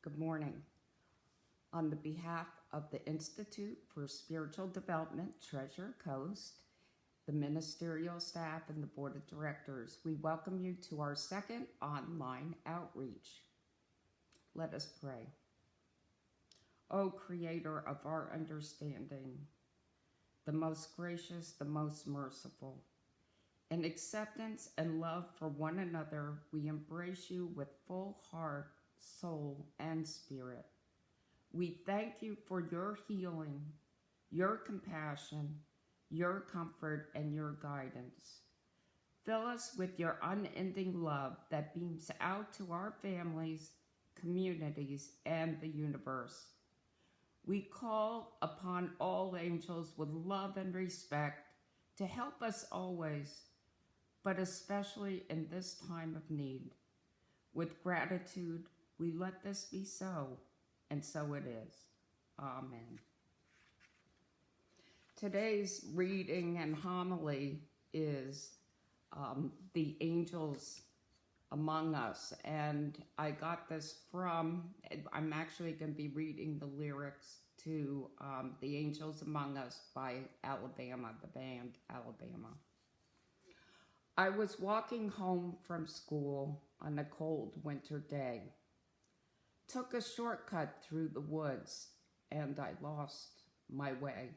Good morning. On the behalf of the Institute for Spiritual Development, Treasure Coast, the ministerial staff, and the board of directors, we welcome you to our second online outreach. Let us pray. O Creator of our understanding, the most gracious, the most merciful, in acceptance and love for one another, we embrace you with full heart, soul, and spirit. We thank you for your healing, your compassion, your comfort, and your guidance. Fill us with your unending love that beams out to our families, communities, and the universe. We call upon all angels with love and respect to help us always, but especially in this time of need. With gratitude, we let this be so, and so it is. Amen. Today's reading and homily is The Angels Among Us, and I got this from, I'm actually going to be reading the lyrics to The Angels Among Us by Alabama, the band Alabama. I was walking home from school on a cold winter day. Took a shortcut through the woods and I lost my way.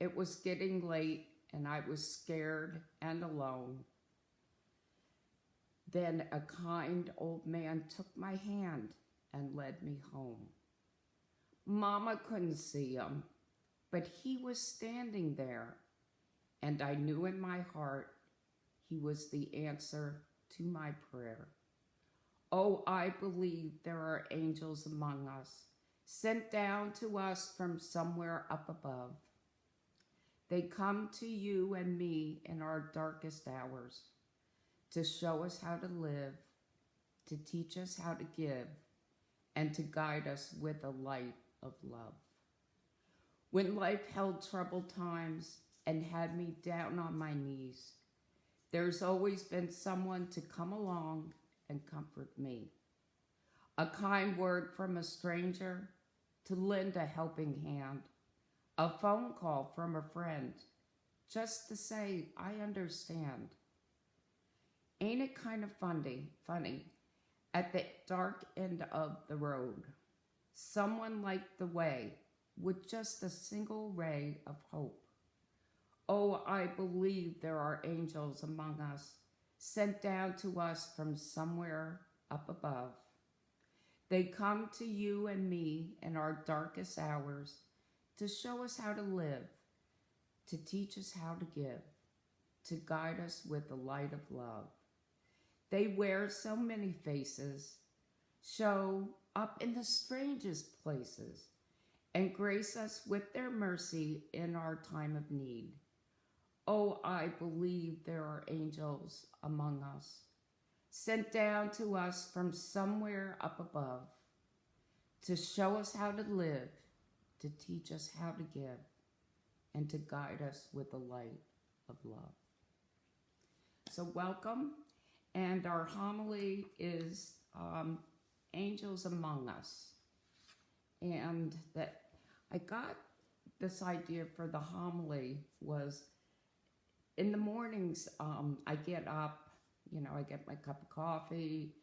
It was getting late and I was scared and alone. Then a kind old man took my hand and led me home. Mama couldn't see him, but he was standing there, and I knew in my heart he was the answer to my prayer. Oh, I believe there are angels among us, sent down to us from somewhere up above. They come to you and me in our darkest hours to show us how to live, to teach us how to give, and to guide us with a light of love. When life held troubled times and had me down on my knees, there's always been someone to come along and comfort me. A kind word from a stranger to lend a helping hand. A phone call from a friend just to say, I understand. Ain't it kind of funny, at the dark end of the road, someone light the way with just a single ray of hope. Oh, I believe there are angels among us, sent down to us from somewhere up above. They come to you and me in our darkest hours to show us how to live, to teach us how to give, to guide us with the light of love. They wear so many faces, show up in the strangest places, and grace us with their mercy in our time of need. Oh, I believe there are angels among us, sent down to us from somewhere up above, to show us how to live, to teach us how to give, and to guide us with the light of love. So welcome, and our homily is Angels Among Us. And that I got this idea for the homily was in the mornings, I get up, I get my cup of coffee,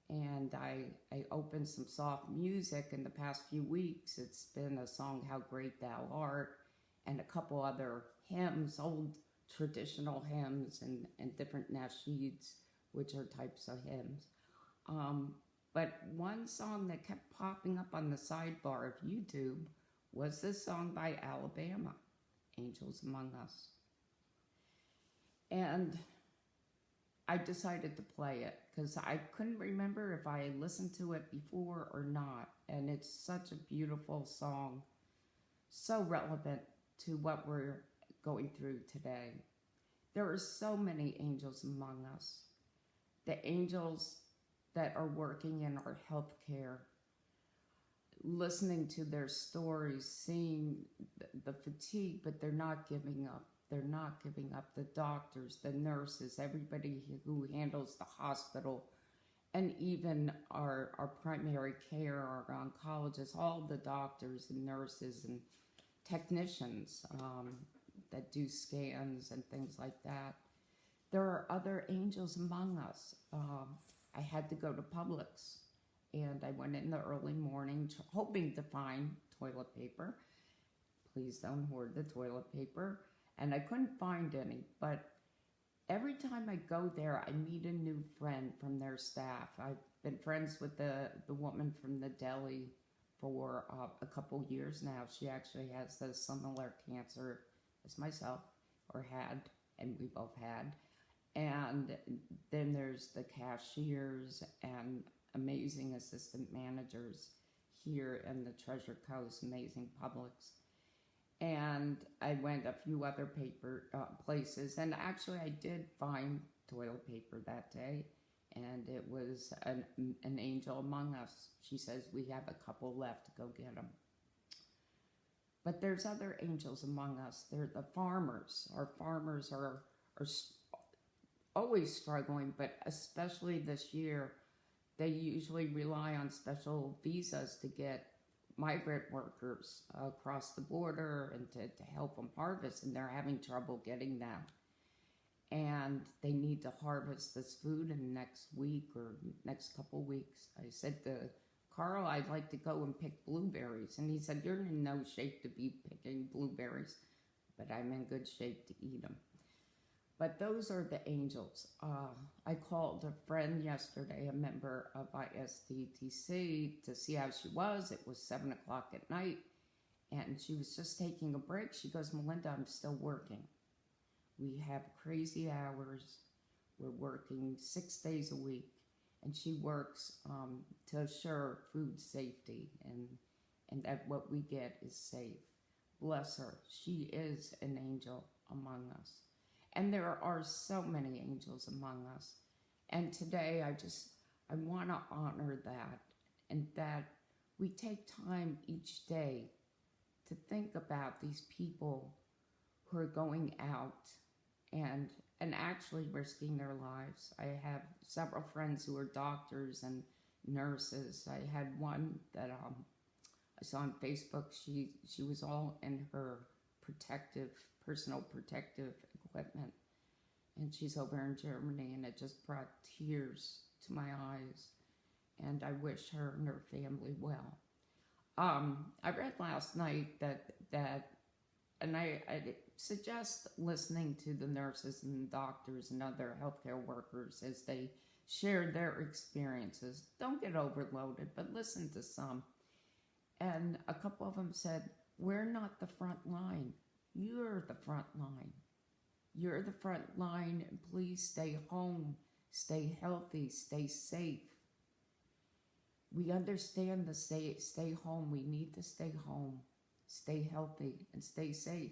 and I open some soft music. In the past few weeks, it's been a song, How Great Thou Art, and a couple other hymns, old traditional hymns and different nasheeds, which are types of hymns. But one song that kept popping up on the sidebar of YouTube was this song by Alabama, Angels Among Us. And I decided to play it because I couldn't remember if I had listened to it before or not. And it's such a beautiful song, so relevant to what we're going through today. There are so many angels among us. The angels that are working in our healthcare, listening to their stories, seeing the fatigue, but they're not giving up. They're not giving up. The doctors, the nurses, everybody who handles the hospital and even our primary care, our oncologists, all the doctors and nurses and technicians that do scans and things like that. There are other angels among us. I had to go to Publix, and I went in the early morning hoping to find toilet paper. Please don't hoard the toilet paper. And I couldn't find any, but every time I go there, I meet a new friend from their staff. I've been friends with the woman from the deli for a couple years now. She actually has the similar cancer as myself, or had, and we both had. And then there's the cashiers and amazing assistant managers here in the Treasure Coast, amazing Publix. And I went a few other places, and actually I did find toilet paper that day, and it was an angel among us. She says, we have a couple left, to go get them. But there's other angels among us. They're the farmers. Our farmers are always struggling, but especially this year, they usually rely on special visas to get migrant workers across the border and to help them harvest, and they're having trouble getting them. And they need to harvest this food in the next week or next couple weeks. I said to Carl, I'd like to go and pick blueberries. And he said, you're in no shape to be picking blueberries, but I'm in good shape to eat them. But those are the angels. I called a friend yesterday, a member of ISDTC, to see how she was. It was 7 o'clock at night, and she was just taking a break. She goes, Melinda, I'm still working. We have crazy hours. We're working 6 days a week, and she works to assure food safety and that what we get is safe. Bless her. She is an angel among us. And there are so many angels among us. And today I want to honor that, and that we take time each day to think about these people who are going out and actually risking their lives. I have several friends who are doctors and nurses. I had one that I saw on Facebook. She was all in her personal protective equipment, and she's over in Germany, and it just brought tears to my eyes, and I wish her and her family well. I read last night that and I suggest listening to the nurses and doctors and other healthcare workers as they share their experiences. Don't get overloaded, but listen to some. And a couple of them said, we're not the front line. You're the front line. You're the front line, and please stay home, stay healthy, stay safe. We understand the stay home. We need to stay home, stay healthy, and stay safe.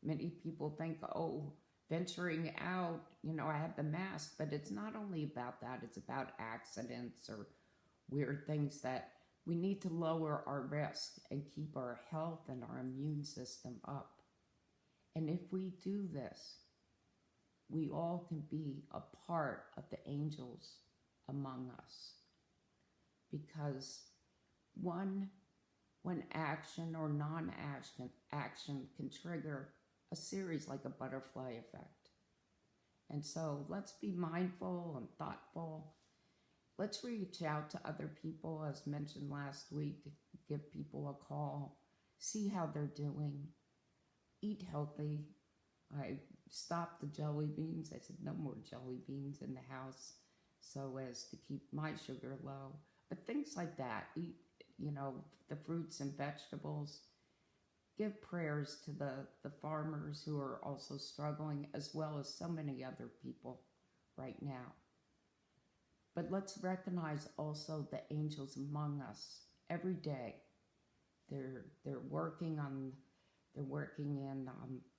Many people think, oh, venturing out, I have the mask, but it's not only about that. It's about accidents or weird things that we need to lower our risk and keep our health and our immune system up. And if we do this, we all can be a part of the angels among us. Because one action or non-action can trigger a series like a butterfly effect. And so let's be mindful and thoughtful. Let's reach out to other people, as mentioned last week. Give people a call, see how they're doing, eat healthy. I stopped the jelly beans. I said no more jelly beans in the house so as to keep my sugar low. But things like that, eat, the fruits and vegetables. Give prayers to the farmers who are also struggling, as well as so many other people right now. But let's recognize also the angels among us every day. They're working in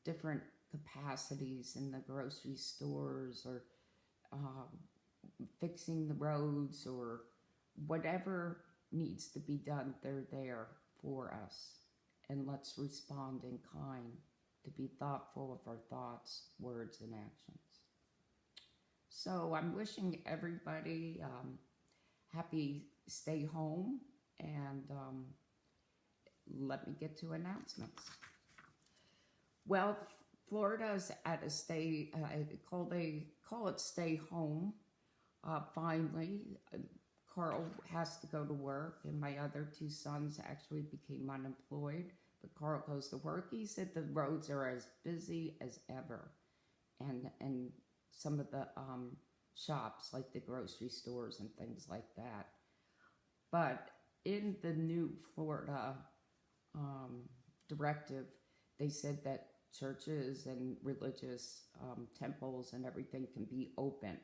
different capacities in the grocery stores, or fixing the roads, or whatever needs to be done. They're there for us. And let's respond in kind, to be thoughtful of our thoughts, words, and actions. So I'm wishing everybody happy stay home, and let me get to announcements. Well, Florida's at a stay, they call it stay home. Finally, Carl has to go to work, and my other two sons actually became unemployed, but Carl goes to work. He said the roads are as busy as ever, and some of the shops, like the grocery stores and things like that. But in the new Florida directive, they said that churches and religious temples and everything can be open.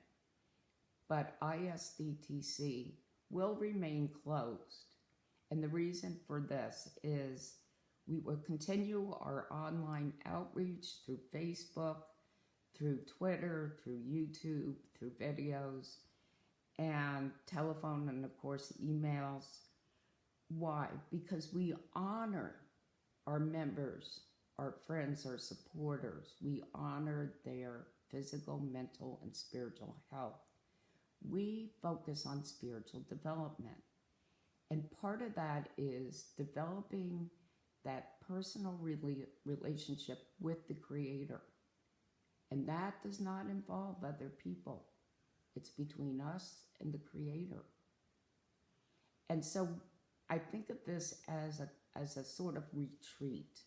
But ISDTC will remain closed. And the reason for this is we will continue our online outreach through Facebook, through Twitter, through YouTube, through videos, and telephone, and of course emails. Why? Because we honor our members, our friends, our supporters. We honor their physical, mental, and spiritual health. We focus on spiritual development. And part of that is developing that personal relationship with the Creator. And that does not involve other people. It's between us and the Creator. And so I think of this as a sort of retreat,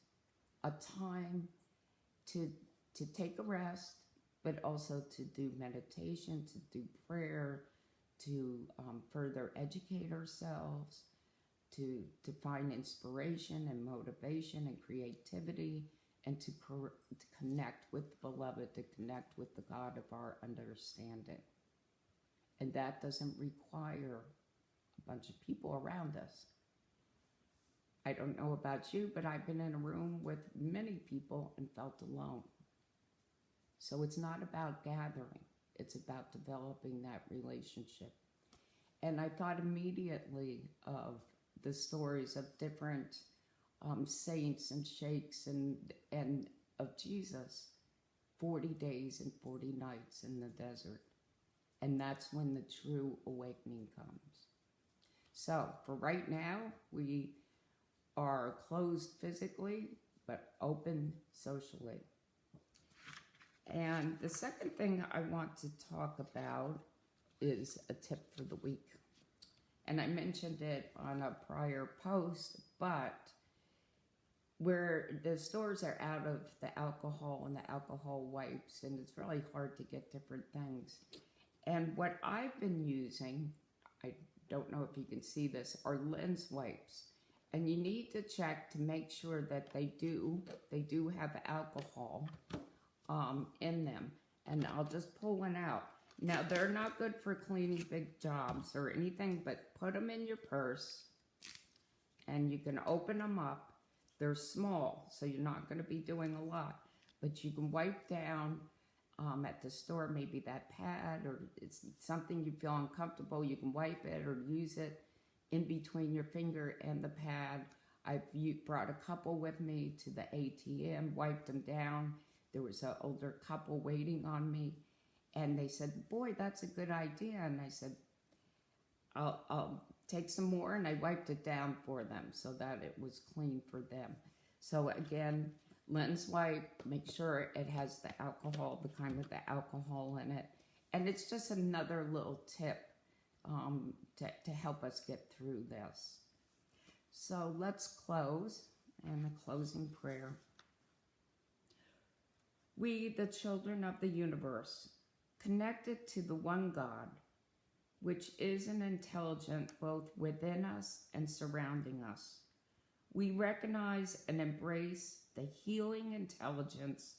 a time to take a rest, but also to do meditation, to do prayer, to further educate ourselves, to find inspiration and motivation and creativity, and to connect with the Beloved, to connect with the God of our understanding. And that doesn't require a bunch of people around us. I don't know about you, but I've been in a room with many people and felt alone. So it's not about gathering. It's about developing that relationship. And I thought immediately of the stories of different saints and sheikhs and of Jesus, 40 days and 40 nights in the desert. And that's when the true awakening comes. So for right now, we are closed physically, but open socially. And the second thing I want to talk about is a tip for the week. And I mentioned it on a prior post, but where the stores are out of the alcohol and the alcohol wipes, and it's really hard to get different things. And what I've been using, I don't know if you can see this, are lens wipes. And you need to check to make sure that they do have alcohol in them. And I'll just pull one out. Now, they're not good for cleaning big jobs or anything, but put them in your purse and you can open them up. They're small, so you're not going to be doing a lot, but you can wipe down at the store, maybe that pad, or it's something you feel uncomfortable, you can wipe it or use it in between your finger and the pad. I've brought a couple with me to the ATM, wiped them down. There was an older couple waiting on me, and they said, "Boy, that's a good idea." And I said, I'll take some more, and I wiped it down for them so that it was clean for them. So again, lens wipe, make sure it has the alcohol, the kind with the alcohol in it. And it's just another little tip to help us get through this. So let's close in a closing prayer. We, the children of the universe, connected to the one God, which is an intelligence both within us and surrounding us. We recognize and embrace the healing intelligence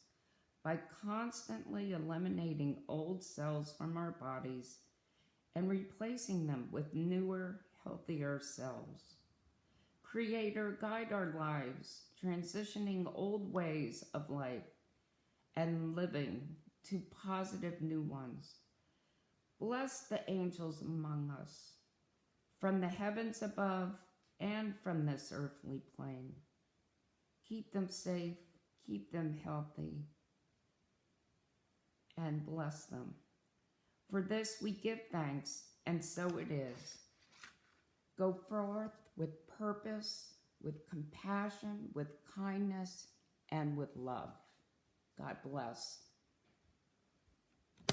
by constantly eliminating old cells from our bodies and replacing them with newer, healthier cells. Creator, guide our lives, transitioning old ways of life and living to positive new ones. Bless the angels among us, from the heavens above and from this earthly plane. Keep them safe, keep them healthy, and bless them. For this we give thanks, and so it is. Go forth with purpose, with compassion, with kindness, and with love. God bless.